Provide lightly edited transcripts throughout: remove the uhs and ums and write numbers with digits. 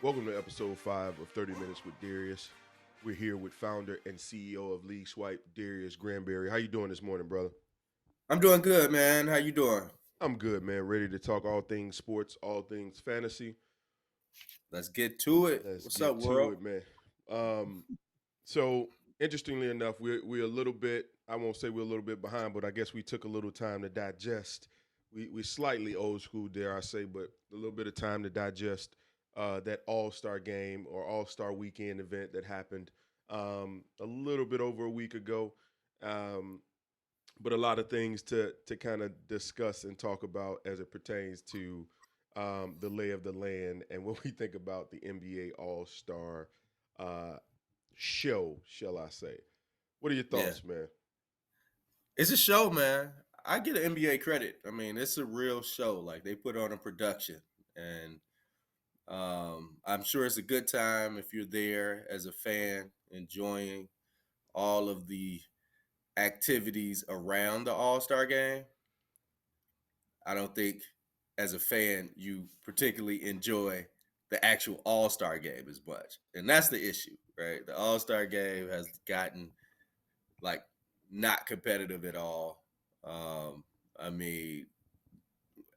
Welcome to episode 5 of 30 Minutes with Darius. We're here with founder and CEO of League Swipe, Darius Granberry. How you doing this morning, brother? I'm doing good, man. How you doing? I'm good, man. Ready to talk all things sports, all things fantasy. Let's get to it. Let's What's up, get to world? it, man. Um, so interestingly enough, we're a little bit, I won't say we're a little bit behind, but I guess we took a little time to digest. We slightly old school, dare I say, but a little bit of time to digest that All-Star game or All-Star weekend event that happened a little bit over a week ago. Um, but a lot of things to kind of discuss and talk about as it pertains to the lay of the land and what we think about the NBA All Star uh, show, shall I say? What are your Yeah, thoughts, man? it's a show, man. I get an NBA credit. I mean, it's a real show. Like they put on a production, and I'm sure it's a good time if you're there as a fan, enjoying all of the activities around the All Star game. I don't think, as a fan, you particularly enjoy the actual All Star game as much, and that's the issue, right? The All Star game has gotten like not competitive at all. Um, I mean,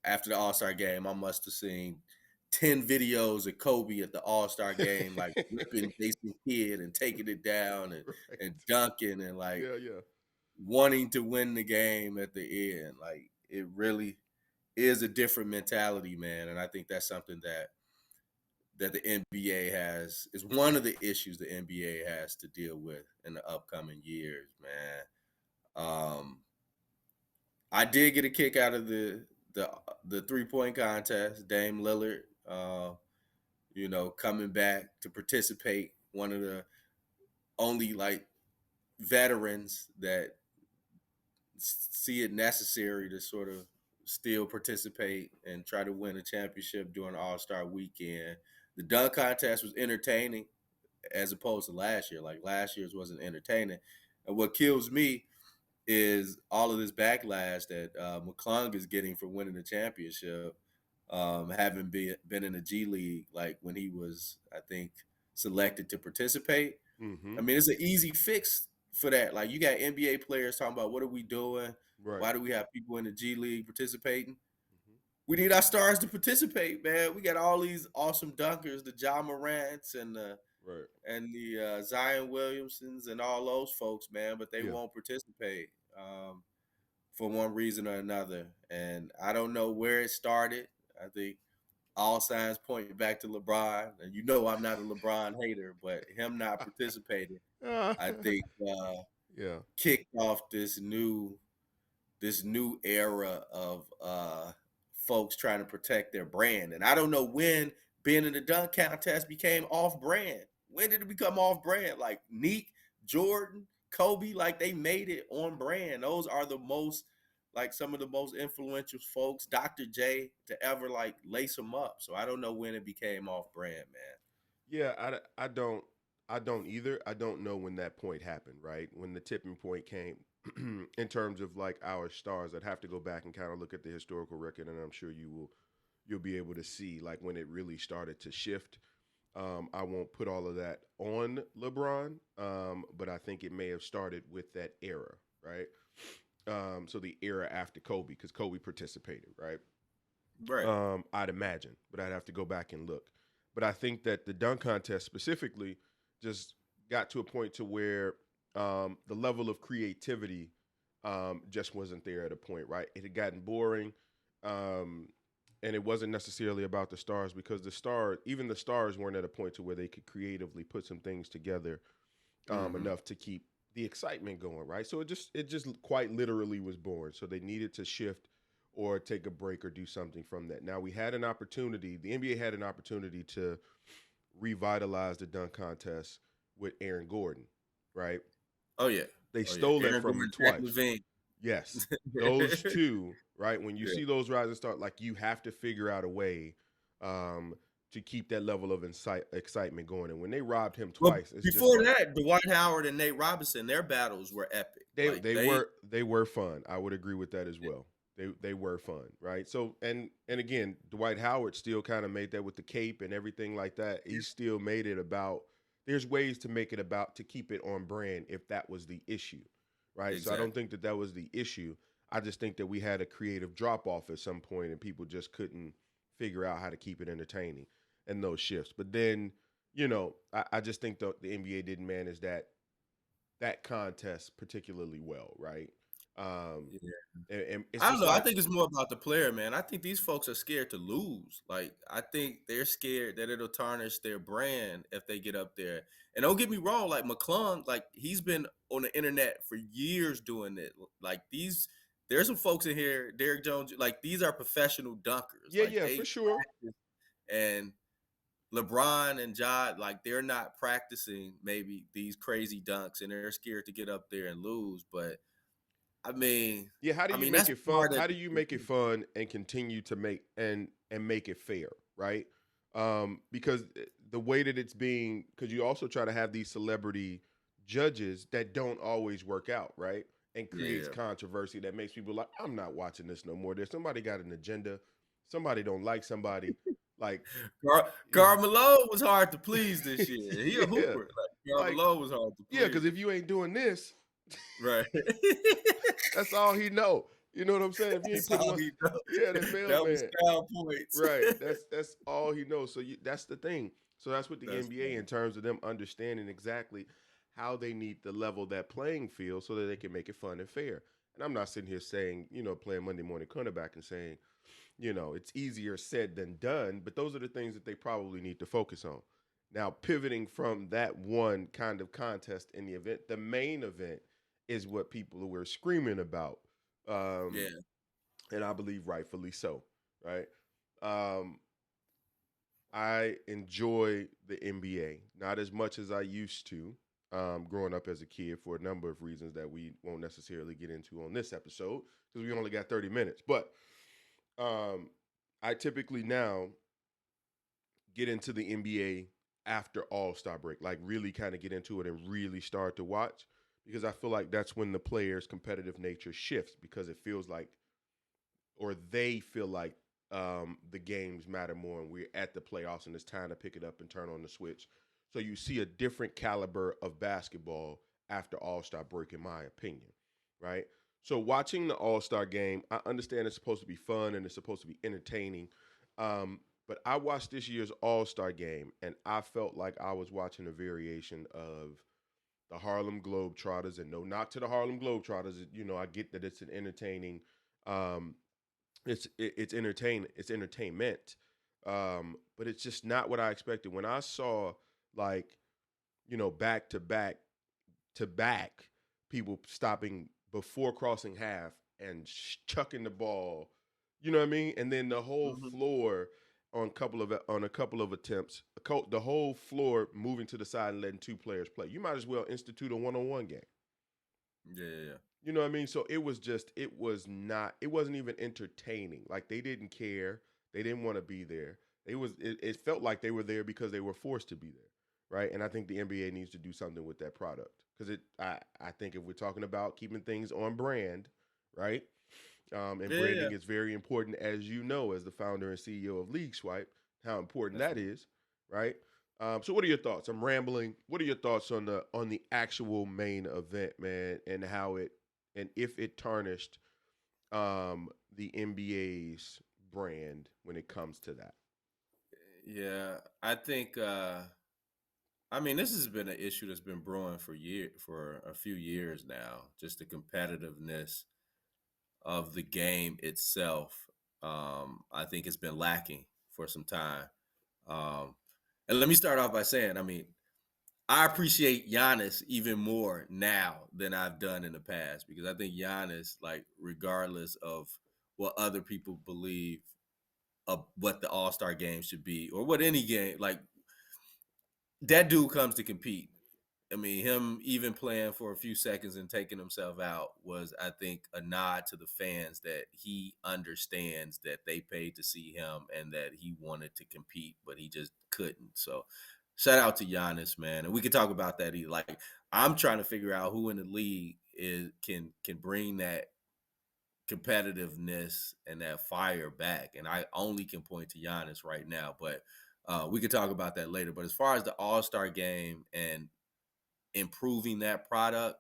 after the All Star game, I must have seen 10 videos of Kobe at the All Star game, like ripping Jason Kidd and taking it down and Right. dunking and like Yeah, yeah. wanting to win the game at the end. Like it really is a different mentality, man. And I think that's something that the NBA has is one of the issues the NBA has to deal with in the upcoming years, man. I did get a kick out of the the 3 point contest. Dame Lillard, coming back to participate. One of the only like veterans that see it necessary to sort of still participate and try to win a championship during All Star Weekend. The dunk contest was entertaining as opposed to last year. Like last year's wasn't entertaining. And what kills me is all of this backlash that McClung is getting for winning the championship, having been in the G League, like when he was, I think, selected to participate. Mm-hmm. I mean, it's an easy fix for that. Like you got NBA players talking about what are we doing? Right. Why do we have people in the G League participating? Mm-hmm. We need our stars to participate, man. We got all these awesome dunkers, the Ja Morants Right. and the Zion Williamsons and all those folks, man, but they Yeah. won't participate for one reason or another. And I don't know where it started. I think all signs point back to LeBron, and you know I'm not a LeBron hater, but him not participating, I think, Yeah. kicked off this new era of folks trying to protect their brand. And I don't know when being in the dunk contest became off brand. When did it become off brand? Like Neek, Jordan, Kobe, like they made it on brand. Those are the most like some of the most influential folks, Dr. J, to ever like lace them up. So I don't know when it became off brand, man. Yeah, I don't either. I don't know when that point happened, right? When the tipping point came in terms of like our stars. I'd have to go back and kind of look at the historical record, and I'm sure you'll be able to see like when it really started to shift. I won't put all of that on LeBron, but I think it may have started with that era, right? So the era after Kobe, because Kobe participated, right? Right. I'd imagine, but I'd have to go back and look. But I think that the dunk contest specifically just got to a point to where the level of creativity just wasn't there at a point, right? It had gotten boring, um, and it wasn't necessarily about the stars because even the stars, weren't at a point to where they could creatively put some things together Mm-hmm. enough to keep the excitement going, right? So it just quite literally was born. So they needed to shift or take a break or do something from that. Now we had an opportunity. The NBA had an opportunity to revitalize the dunk contest with Aaron Gordon, right? Oh yeah. They Oh yeah. stole that Aaron from him Gordon, Zach twice. Levine. Yes, those two, right? When you Yeah. see those rising start, like you have to figure out a way um, to keep that level of excitement going. And when they robbed him Well, twice, it's just before like that, Dwight Howard and Nate Robinson, their battles were epic. they Like they were they were fun. I would agree with that as well. They were fun, right? So and again, Dwight Howard still kind of made that with the cape and everything like that. He still made it about. There's ways to make it about to keep it on brand if that was the issue, right? So I don't Exactly. think that that was the issue. I just think that we had a creative drop off at some point and people just couldn't figure out how to keep it entertaining and those shifts. But then, I just think the NBA didn't manage that contest particularly well, right? Um, Yeah. and it's I don't just know. I like, think it's more about the player, man. I think these folks are scared to lose. Like, I think they're scared that it'll tarnish their brand if they get up there. And don't get me wrong, like McClung, like he's been on the internet for years doing it. Like there's some folks in here, Derek Jones, like these are professional dunkers. yeah, Like yeah, for they sure. practice, and LeBron and Ja, like they're not practicing maybe these crazy dunks, and they're scared to get up there and lose. But I mean, Yeah, how do you make that's it fun? part of How do you make it fun and continue to make and make it fair, right? Because the way that it's being, because you also try to have these celebrity judges that don't always work out, right? And creates yeah. controversy that makes people like, I'm not watching this no more. There's somebody got an agenda. Somebody don't like somebody. Like, Carmelo was hard to please this year. He a yeah, hooper. Like like, Carmelo was hard to yeah, because please. if you ain't doing this, Right. that's all he know. You know what I'm saying? If you ain't That's putting all one, he know. yeah, that That was mailman. style points. Right. That's all he knows. So that's the thing. So that's what the That's NBA in funny. terms of them understanding exactly how they need to level that playing field so that they can make it fun and fair. And I'm not sitting here saying, playing Monday morning cornerback and saying, it's easier said than done, but those are the things that they probably need to focus on. Now, pivoting from that one kind of contest in the event, the main event is what people were screaming about. Um, Yeah. and I believe rightfully so, right? Um, I enjoy the NBA, not as much as I used to growing up as a kid for a number of reasons that we won't necessarily get into on this episode because we only got 30 minutes. But um, I typically now get into the NBA after All-Star break, like really kind of get into it and really start to watch because I feel like that's when the players' competitive nature shifts because it feels like or they feel like the games matter more and we're at the playoffs and it's time to pick it up and turn on the switch. So you see a different caliber of basketball after All Star break, in my opinion, right? So watching the All Star game, I understand it's supposed to be fun and it's supposed to be entertaining. But I watched this year's All Star game and I felt like I was watching a variation of the Harlem Globetrotters. And no knock to the Harlem Globetrotters. I get that it's an entertaining um, it's entertain it's entertainment, but it's just not what I expected. When I saw like back to back people stopping before crossing half and chucking the ball, you know what I mean, and then the whole Hmm. floor on a couple of attempts, the whole floor moving to the side and letting two players play. You might as well institute a one-on-one game. Yeah, yeah, yeah. You know what I mean? So it wasn't even entertaining. Like they didn't care. They didn't want to be there. It felt like they were there because they were forced to be there. Right. And I think the NBA needs to do something with that product. I think if we're talking about keeping things on brand, right? And Yeah, yeah, yeah. branding is very important, as you know, as the founder and CEO of League Swipe, how important that Definitely. is, right? So, what are your thoughts? I'm rambling. What are your thoughts on the actual main event, man, and how it and if it tarnished the NBA's brand when it comes to that? Yeah. I think I mean, this has been an issue that's been brewing for a few years now. Just the competitiveness of the game itself, I think has been lacking for some time. Um, and let me start off by saying, I mean, I appreciate Giannis even more now than I've done in the past because I think Giannis, like, regardless of what other people believe of what the All Star game should be or what any game, like, that dude comes to compete. I mean, him even playing for a few seconds and taking himself out was, I think, a nod to the fans that he understands that they paid to see him and that he wanted to compete, but he just couldn't. So, shout out to Giannis, man. And we could talk about that. Like, I'm trying to figure out who in the league is can bring that competitiveness and that fire back. And I only can point to Giannis right now, but we could talk about that later. But as far as the All-Star game and improving that product,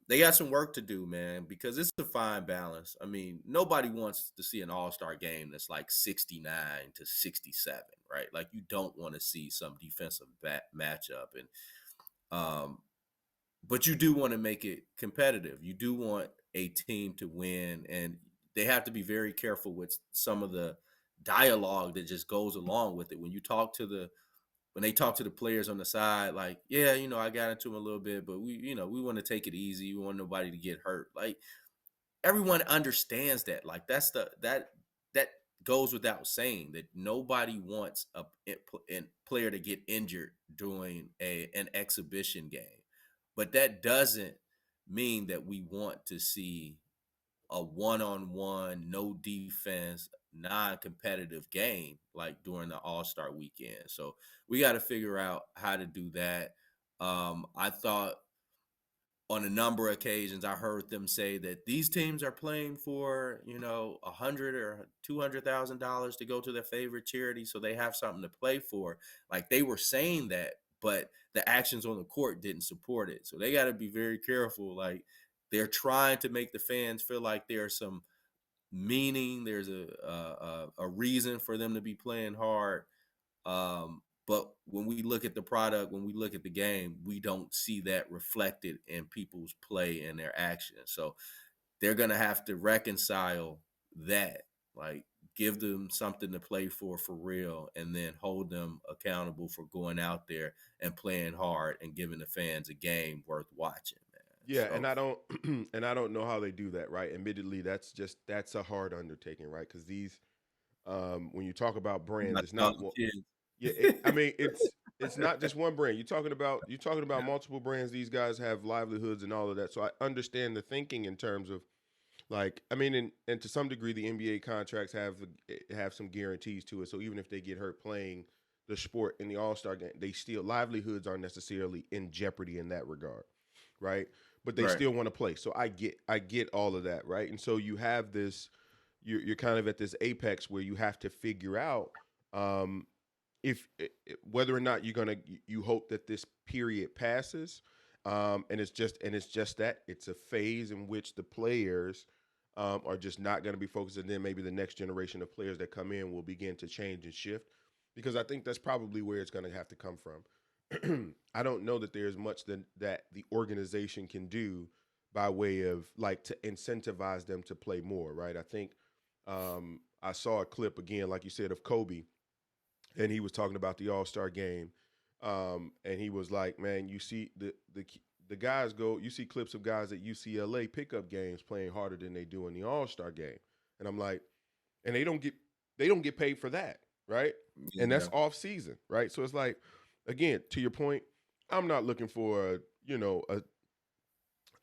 they got some work to do, man, because it's a fine balance. I mean, nobody wants to see an all-star game that's like 69 to 67, right? Like you don't want to see some defensive matchup. And um, but you do want to make it competitive. You do want a team to win, and they have to be very careful with some of the dialogue that just goes along with it. When they talk to the players on the side, like, yeah, I got into him a little bit, but we want to take it easy. We want nobody to get hurt. Like everyone understands that. Like that goes without saying that nobody wants a player to get injured during an exhibition game. But that doesn't mean that we want to see a one-on-one, no defense, non-competitive game like during the All-Star weekend. So we got to figure out how to do that. I thought on a number of occasions I heard them say that these teams are playing for $100,000 or $200,000 to go to their favorite charity, so they have something to play for. Like they were saying that, but the actions on the court didn't support it. So they got to be very careful. Like they're trying to make the fans feel like there's some meaning, there's a reason for them to be playing hard. But when we look at the product, when we look at the game, we don't see that reflected in people's play and their actions. So they're gonna have to reconcile that, like give them something to play for real, and then hold them accountable for going out there and playing hard and giving the fans a game worth watching, man. Yeah, and So I don't and I don't know how they do that, right? Admittedly, that's a hard undertaking, right? Because these when you talk about you brands, got it's young not one. kids. Yeah, I mean it's not just one brand. You're talking about multiple brands. These guys have livelihoods and all of that. So I understand the thinking in terms of like I mean, and to some degree, the NBA contracts have some guarantees to it. So even if they get hurt playing the sport in the All Star game, they still livelihoods aren't necessarily in jeopardy in that regard, right? But they Right. still want to play. So I get all of that, right? And so you have this, you're kind of at this apex where you have to figure out um, if whether or not you hope that this period passes, and it's just that it's a phase in which the players are just not going to be focused, and then maybe the next generation of players that come in will begin to change and shift, because I think that's probably where it's going to have to come from. I don't know that there's much that the organization can do by way of like to incentivize them to play more, right? I think I saw a clip again, like you said, of Kobe, and he was talking about the All Star game, and he was like, "Man, you see the guys go. You see clips of guys at UCLA pickup games playing harder than they do in the All Star game." And I'm like, and they don't get paid for that, right? And that's Yeah. off season, right? So it's like, again, to your point, I'm not looking for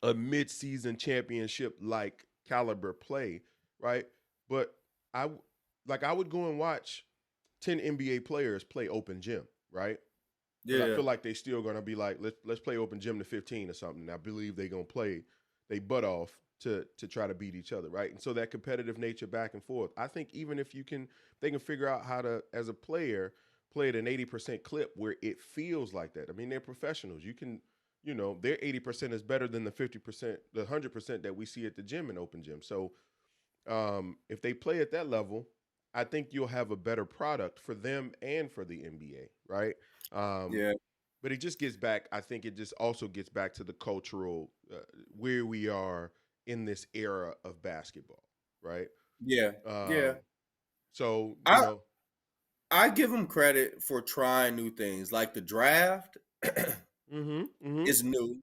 a mid season championship like caliber play, right? But I would go and watch 10 NBA players play open gym, right? Because I Yeah. feel like they still gonna be like, let's play open gym to 15 or something. I believe they gonna play they butt off to try to beat each other, right? And so that competitive nature back and forth. I think even if they can figure out how to, as a player, play at an 80% clip where it feels like that. I mean, they're professionals. Their 80% is better than the 50%, the 100% that we see at the gym and open gym. So if they play at that level, I think you'll have a better product for them and for the NBA, right? Um, Yeah. but it just gets back. I think it just also gets back to the cultural where we are in this era of basketball, right? Yeah. Yeah. Um, so I I give them credit for trying new things. Like the draft hmm hmm is new.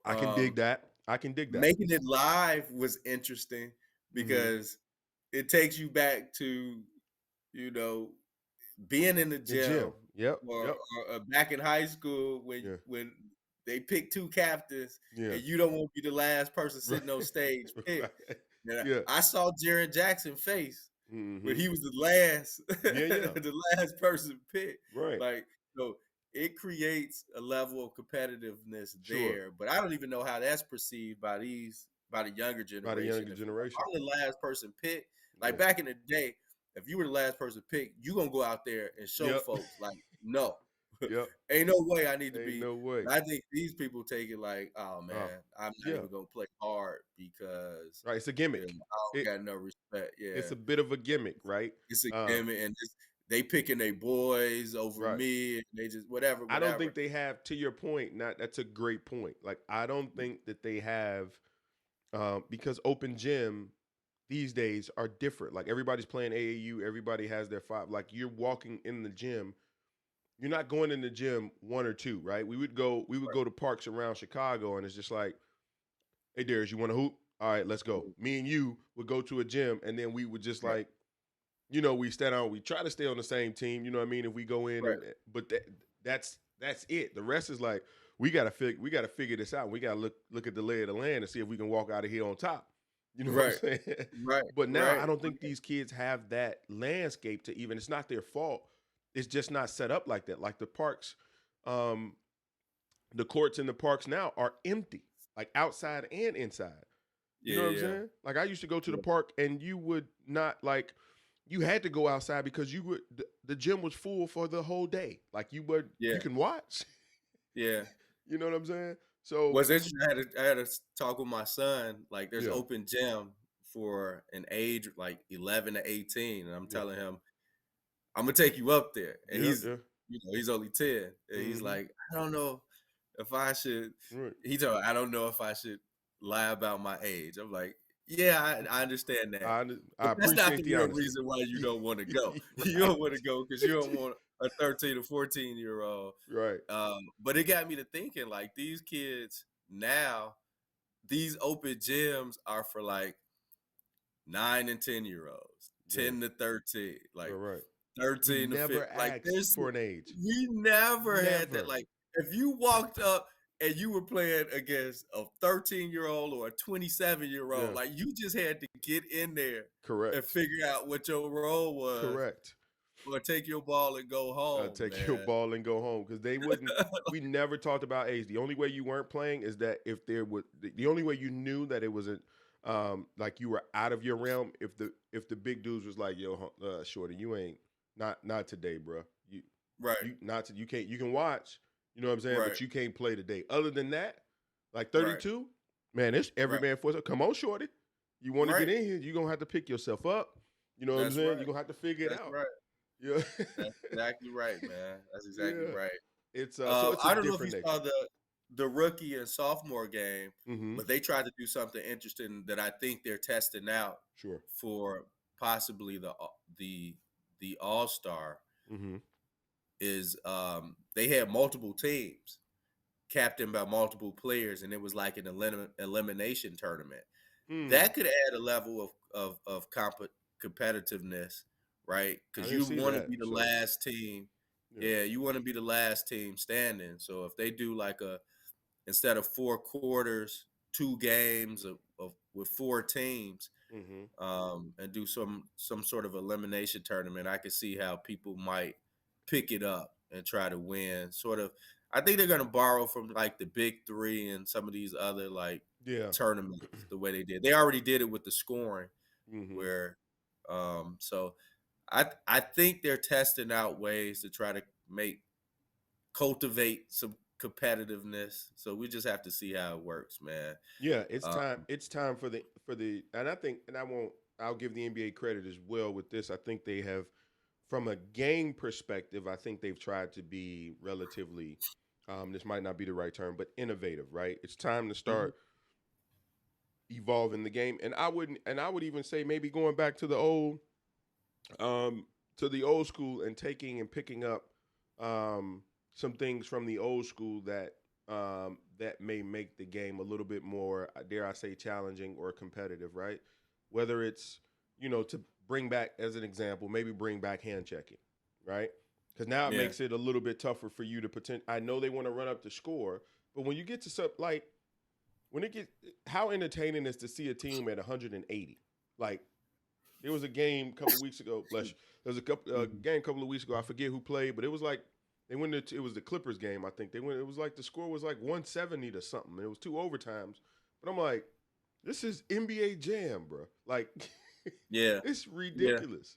I can dig Um, that. I can dig that. Making it live was interesting hmm because it takes you back to, you know, being in the The gym gym. Yep. or, Yep. or back in high school when Yeah. they pick two captains Yeah. and you don't want to be the last person Right. sitting on stage pick. right. Now, Yeah. I saw Jaron Jackson face when hmm he was the last Yeah. Yeah. the last person picked. Right. Like, so it creates a level of competitiveness Sure. there. But I don't even know how that's perceived by these by the younger By the generation. younger If generation. I'm the last person picked, like Yeah. back in the day, if you were the last person picked, you gonna go out there and show Yep. folks like, no, Yep. ain't no way I need to Ain't be. no way. And I think these people take it like, oh Uh, man, I'm not yeah. even gonna play hard because Right. It's a you know, gimmick. I It don't got no respect. it's Yeah, a bit of a gimmick, right? it's a Um, gimmick, and they picking their boys over right. me, and they just whatever, I don't whatever. think they have, to your point, not that's a great point. Like I don't think that they have because open gym these days are different. Like everybody's playing AAU, everybody has their five. Like you're walking in the gym, you're not going in the gym one or two, right? We would go to parks around Chicago, and it's just like, hey Darius, you want to hoop? All right, let's go. Me and you would go to a gym, and then we would just Right, like, we stand on. We try to stay on the same team. You know what I mean? If we go in, right, but that's it. The rest is like we gotta figure this out. We gotta look at the lay of the land and see if we can walk out of here on top. You know what I'm right, saying? right, But now right, I don't think these kids have that landscape to even. It's not their fault. It's just not set up like that. Like the parks, um, the courts in the parks now are empty, like outside and inside. You yeah, know what I'm yeah, saying? Like I used to go to the yeah, park and you would not like you had to go outside because the gym was full for the whole day. Like you yeah, can watch. yeah. You know what I'm saying? So What's interesting, I had a talk with my son. Like, there's yeah, open gym for an age like 11 to 18, and I'm yeah, telling him, I'm gonna take you up there, and yeah, yeah. he's only 10, and he's Mm-hmm. like, I don't know if I should. Right. He told me, I don't know if I should lie about my age. I'm like, yeah, I understand that, I but that's not appreciate the the real honesty. reason why you don't want to go. You Right. don't want to go because you don't want a 13 or 14-year-old. Right. But it got me to thinking, like, these kids now, these open gyms are for like 9 and 10-year-olds, Yeah. 10 to 13, All like right. We 13 to 50. never Like, asked for an age. we never had that. Never. Like, if you walked up and you were playing against a 13-year-old or a 27-year-old, Yeah. like, you just had to get in there and Correct. figure out what your role was Correct. or take your ball and go home, Take your man. ball and go home because they wouldn't. We never talked about age. The only way you weren't playing is that if there would. The only way you knew that it wasn't like you were out of your realm if the big dudes was like, yo, shorty, you ain't not today, bro. Right, You not to, you can't you can watch. You know what I'm saying, right, but you can't play today. Other than that, like right, 32, man, it's every right, man for it. Come on, shorty. You want to get right. in here? You're gonna have to pick yourself up. You know what I'm That's saying? right. You're gonna have to figure it That's out. right. Yeah. That's exactly right, man. That's exactly Yeah. right. It's so it's a I don't know if you different saw nature. the rookie and sophomore game, Mm-hmm. but they tried to do something interesting that I think they're testing out Sure. for possibly the the All-Star Mm-hmm. is they had multiple teams captained by multiple players, and it was like an elimination tournament. Mm. That could add a level of competitiveness, right? I Because didn't you see want to that. be the So last team. yeah. Yeah, you want to be the last team standing. So if they do like a instead of 4 quarters, 2 games with 4 teams, Mm-hmm. and do some sort of elimination tournament, I could see how people might pick it up and try to win. Sort of, I think they're gonna borrow from like the Big Three and some of these other like Yeah. tournaments the way they did. They already did it with the scoring, Mm-hmm. where so I think they're testing out ways to try to cultivate some competitiveness. So we just have to see how it works, man. Yeah. It's Uh, time. It's time for the and I think and I won't. I'll give the NBA credit as well with this. I think they have, from a game perspective, I think they've tried to be relatively. This might not be the right term, but innovative. Right. It's time to mhm, start evolving the game, and I would even say maybe going back um, to the old school and taking and picking up some things from the old school that may make the game a little bit more, dare I say, challenging or competitive, right? Whether it's to bring back, as an example, maybe bring back hand checking, right? Because now it yeah, makes it a little bit tougher for you to pretend. I know they want to run up the score, but when you get to like when it gets, how entertaining is to see a team at 180? Like there was a game a couple of weeks ago. Bless you. There was a mhm, game a couple of weeks ago. I forget who played, but it was like they went. It was the Clippers game. I think they went. It was like the score was like 170 to something. It was two overtimes. But I'm like, This is NBA Jam, bro. Like, Yeah, it's yeah, ridiculous.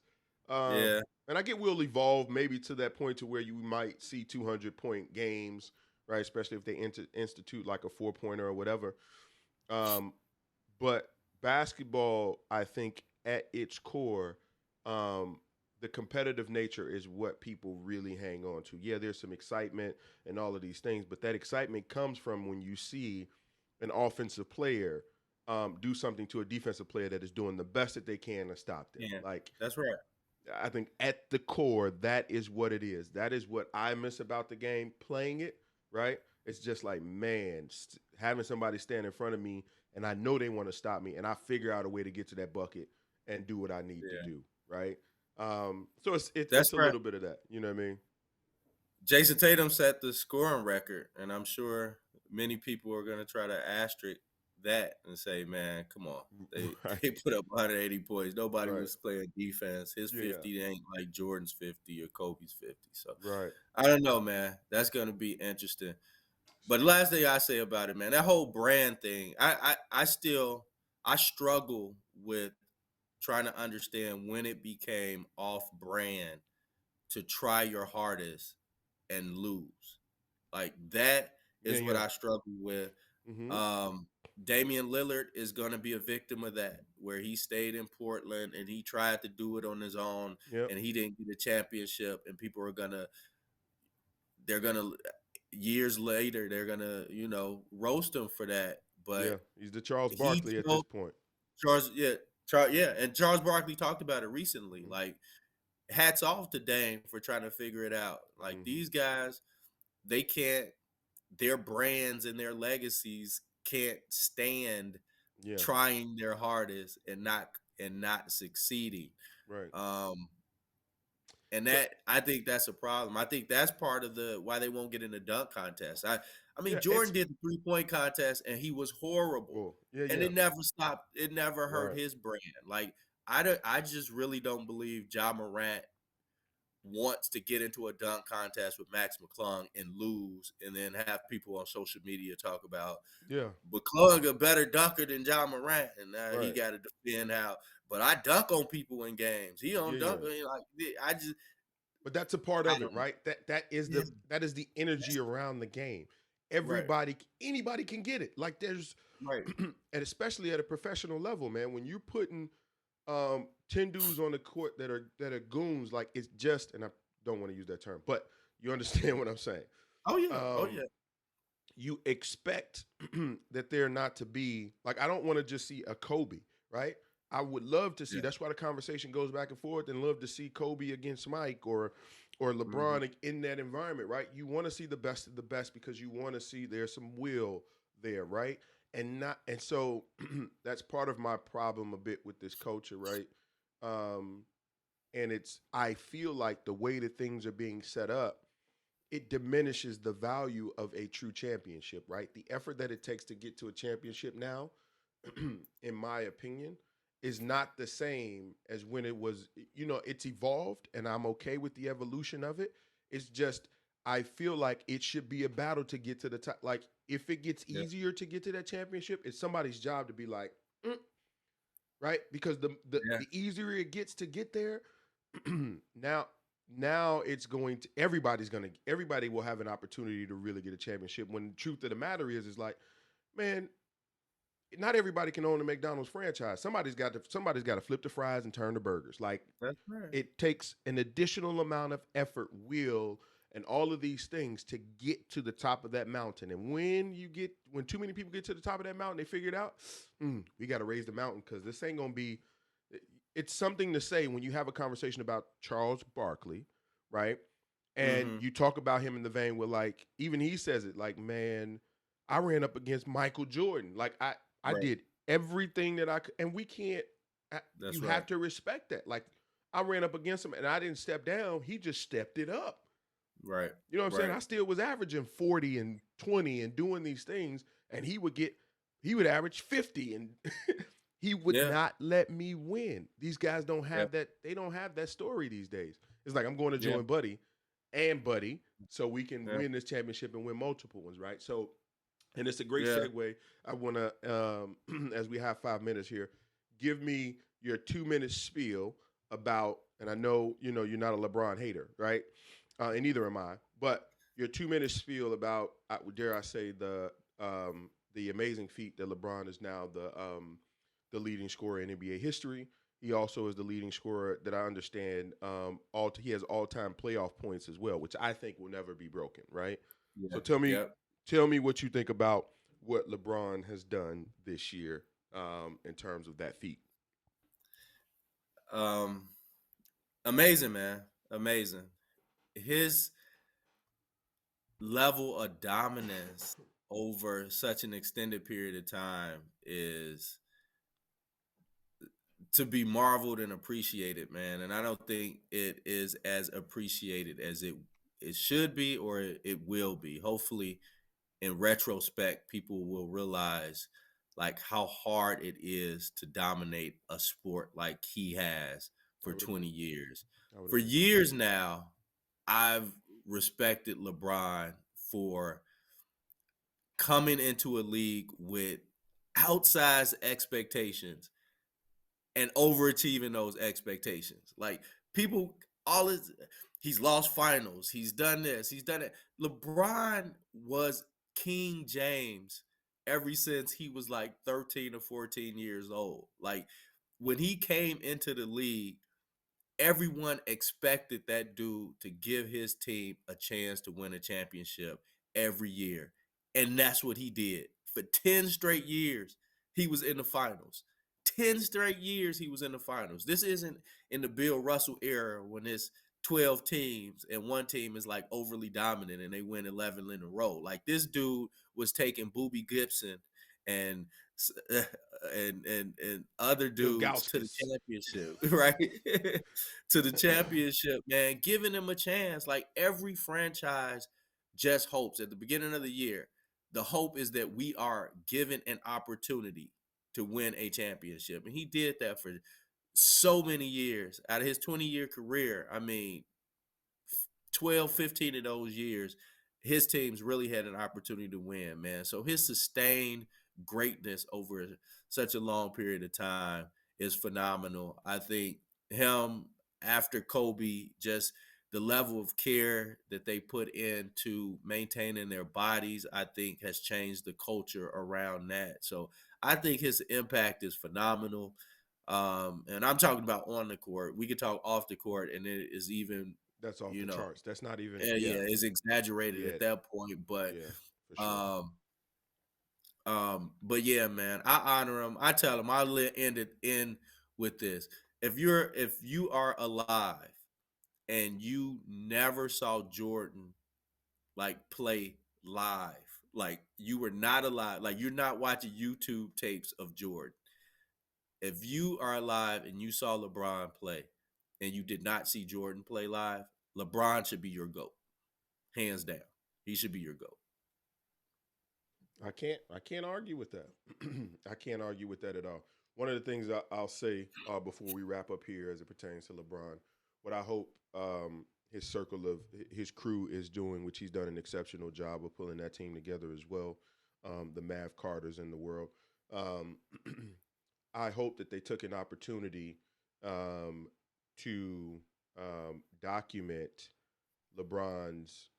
Um, yeah, and I get we'll evolve maybe to that point to where you might see 200-point games, right? Especially if they institute like a 4-pointer or whatever. Um, but basketball, I think, at its core, um, the competitive nature is what people really hang on to. Yeah, there's some excitement and all of these things, but that excitement comes from when you see an offensive player do something to a defensive player that is doing the best that they can to stop them. yeah. Like, That's right. I think at the core, that is what it is. That is what I miss about the game, playing it, right? It's just like, man, having somebody stand in front of me and I know they want to stop me and I figure out a way to get to that bucket and do what I need to Yeah, do, right? So it's that's a right. little bit of that, you know what I mean? Jason Tatum set the scoring record, and I'm sure many people are going to try to asterisk that and say, "Man, come on, they Right, they put up 180 points. Nobody right. was playing defense. His Yeah, 50 ain't like Jordan's 50 or Kobe's 50." So right. I don't know, man. That's going to be interesting. But the last thing I say about it, man, that whole brand thing, I struggle with trying to understand when it became off brand to try your hardest and lose. Like that Yeah, is what yeah. I struggle with. Mm-hmm. Um, Damian Lillard is going to be a victim of that, where he stayed in Portland and he tried to do it on his own, Yep. and he didn't get a championship. And people are they're gonna years later they're gonna roast him for that. Yeah. But He's the Charles he Barkley at this told point. And Charles Barkley talked about it recently. Mm-hmm. Like, hats off to Dame for trying to figure it out. Like, Mm-hmm. these guys, they can't their brands and their legacies can't stand Yeah. trying their hardest and not succeeding. Right. Um and So that I think that's a problem. I think that's part of the why they won't get in the dunk contest. I mean, yeah, it's Jordan did the 3-point contest and he was horrible. well, yeah, And yeah. it never stopped. It never hurt Right. his brand. Like, I just really don't believe Ja Morant wants to get into a dunk contest with Max McClung and lose, and then have people on social media talk about Yeah. McClung a better dunker than John Morant, and now he Right. got to defend how. But I dunk on people in games. He Yeah, don't dunk yeah. on like I just But that's a part I of it, don't know. right? Yeah, That is the energy that's around the game. right, Anybody can get it. Like there's right. and especially at a professional level, man, when you're putting 10 dudes on the court that are goons, like it's just and I don't want to use that term, but you understand what I'm saying. Oh yeah, oh Um yeah, you expect that there not to be like I don't want to just see a Kobe, right? I would love to see. yeah. That's why the conversation goes back and forth, and love to see Kobe against Mike or Hmm. LeBron in that environment, right? You want to see the best of the best because you want to see there's some will there, right? And so that's part of my problem a bit with this culture, right? Um, and it's I feel like the way that things are being set up it diminishes the value of a true championship, right? The effort that it takes to get to a championship now, in my opinion, is not the same as when it was, it's evolved and I'm okay with the evolution of it. It's just, I feel like it should be a battle to get to the top. Like, if it gets Yeah, easier to get to that championship, it's somebody's job to be like, "Mm," right? Because yeah, the easier it gets to get there, now it's going to everybody will have an opportunity to really get a championship when the truth of the matter is like man not everybody can own a McDonald's franchise. Somebody's got to flip the fries and turn the burgers. Like that's right. it takes an additional amount of effort, will, and all of these things to get to the top of that mountain. And when too many people get to the top of that mountain, they figure it out. We got to raise the mountain because this ain't gonna be. It's something to say when you have a conversation about Charles Barkley, right? And Hmm. you talk about him in the vein where, like, even he says it, like, man, I ran up against Michael Jordan. Like, I Right, did everything that I could, and we can't. You that's have right, to respect that. Like, I ran up against him, and I didn't step down. He just stepped it up. right, You know what I'm saying? right. I still was averaging 40 and 20 and doing these things, and he would average 50, and he would Yeah, not let me win. These guys don't yeah, have that. They don't have that story these days. It's like I'm going to yeah, join Buddy, so we can yeah, win this championship and win multiple ones, right? So And it's a great Yeah. segue. I want to, as we have 5 minutes here, give me your 2 minute spiel about, and I know you're not a LeBron hater, right? And neither am I. But your 2 minute spiel about, dare I say, the amazing feat that LeBron is now the leading scorer in NBA history. He also is the leading scorer that I understand. He has all time playoff points as well, which I think will never be broken. Right. So Yeah. tell me, Yep. tell me what you think about what LeBron has done this year in terms of that feat. Um, Amazing, man. Amazing. His level of dominance over such an extended period of time is to be marveled and appreciated, man. And I don't think it is as appreciated as it should be or it will be. Hopefully, in retrospect, people will realize like how hard it is to dominate a sport like he has I for would 20 agree. years. I would For agree. years now, I've respected LeBron for coming into a league with outsized expectations and overachieving those expectations. Like people, all his, he's lost finals. He's done this. He's done it. LeBron was King James ever since he was like 13 or 14 years old. Like when he came into the league, everyone expected that dude to give his team a chance to win a championship every year. And that's what he did. For 10 straight years, he was in the finals. 10 straight years, he was in the finals. This isn't in the Bill Russell era when it's 12 teams and one team is like overly dominant and they win 11 in a row. Like this dude was taking Boobie Gibson and and other dudes to the Ilgauskas. championship, right? To the championship, man, giving them a chance. Like every franchise just hopes at the beginning of the year, the hope is that we are given an opportunity to win a championship. And he did that for so many years. Out of his 20-year career, I mean, 12, 15 of those years, his teams really had an opportunity to win, man. So his sustained greatness over such a long period of time is phenomenal. I think him after Kobe, just the level of care that they put into maintaining their bodies, I think has changed the culture around that. So I think his impact is phenomenal. And I'm talking about on the court. We could talk off the court, and it is even, That's off you the know, charts. That's not even. yeah, Yeah. it's exaggerated Yeah. at that point. But Yeah. For sure. um, but yeah, man, I honor him. I tell him end it in with this. If you are alive and you never saw Jordan like play live, like you were not alive, like you're not watching YouTube tapes of Jordan. If you are alive and you saw LeBron play and you did not see Jordan play live, LeBron should be your GOAT. Hands down. He should be your GOAT. I can't argue with that. I can't argue with that at all. One of the things I'll say before we wrap up here, as it pertains to LeBron, what I hope his circle of his crew is doing, which he's done an exceptional job of pulling that team together as well. The Mav Carters in the world. Um, I hope that they took an opportunity um, to document LeBron's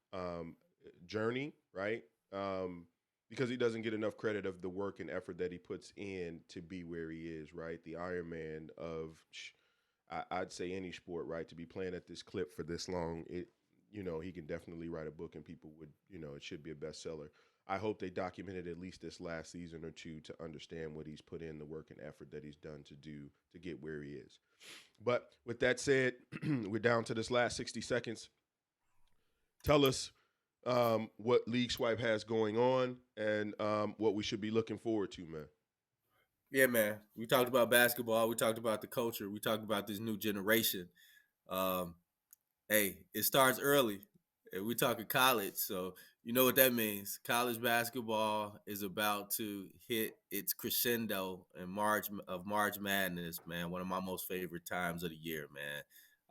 journey, right? Um, because he doesn't get enough credit of the work and effort that he puts in to be where he is, right? The Iron Man of, I'd say any sport, right? To be playing at this clip for this long, he can definitely write a book and people would, it should be a bestseller. I hope they documented at least this last season or two to understand what he's put in, the work and effort that he's done to do to get where he is. But with that said, we're down to this last 60 seconds. Tell us what League Swipe has going on and what we should be looking forward to, man. Yeah, man. We talked about basketball. We talked about the culture. We talked about this new generation. Um, hey, it starts early. And we talking college, so you know what that means. College basketball is about to hit its crescendo in March Madness, man. One of my most favorite times of the year, man.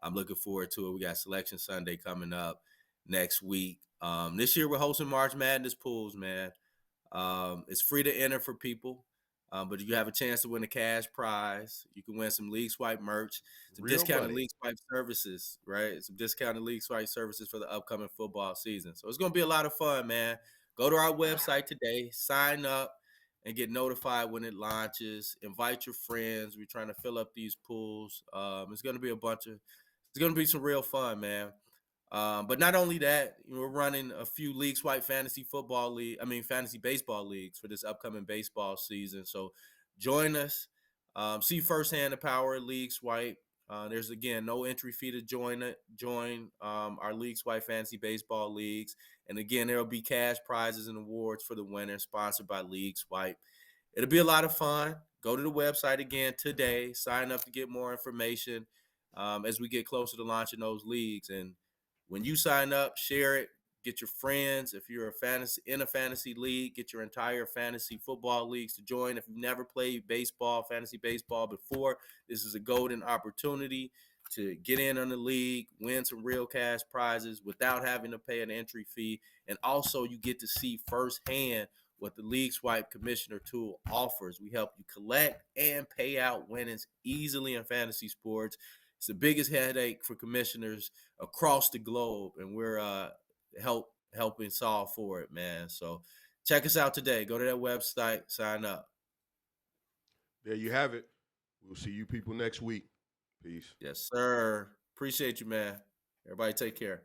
I'm looking forward to it. We got Selection Sunday coming up next week. This year we're hosting March Madness pools, man. It's free to enter for people, but you have a chance to win a cash prize. You can win some League Swipe merch, some Real discounted money. League Swipe services, right? Some discounted League Swipe services for the upcoming football season. So it's going to be a lot of fun, man. Go to our website today, sign up, and get notified when it launches. Invite your friends. We're trying to fill up these pools. It's going to be it's going to be some real fun, man. But not only that, we're running a few league swipe fantasy football league. I mean, fantasy baseball leagues for this upcoming baseball season. So join us. See firsthand the power of league swipe. There's again no entry fee to join it. Join our league swipe fantasy baseball leagues, and again there will be cash prizes and awards for the winner, sponsored by League Swipe. It'll be a lot of fun. Go to the website again today. Sign up to get more information as we get closer to launching those leagues. And when you sign up, share it. Get your friends. If you're in a fantasy league, get your entire fantasy football leagues to join. If you've never played baseball, fantasy baseball before, this is a golden opportunity to get in on the league, win some real cash prizes without having to pay an entry fee. And also, you get to see firsthand what the League Swipe Commissioner tool offers. We help you collect and pay out winnings easily in fantasy sports. It's the biggest headache for commissioners across the globe, and we're helping solve for it, man. So check us out today. Go to that website, sign up. There you have it. We'll see you people next week. Peace. Yes, sir. Appreciate you, man. Everybody take care.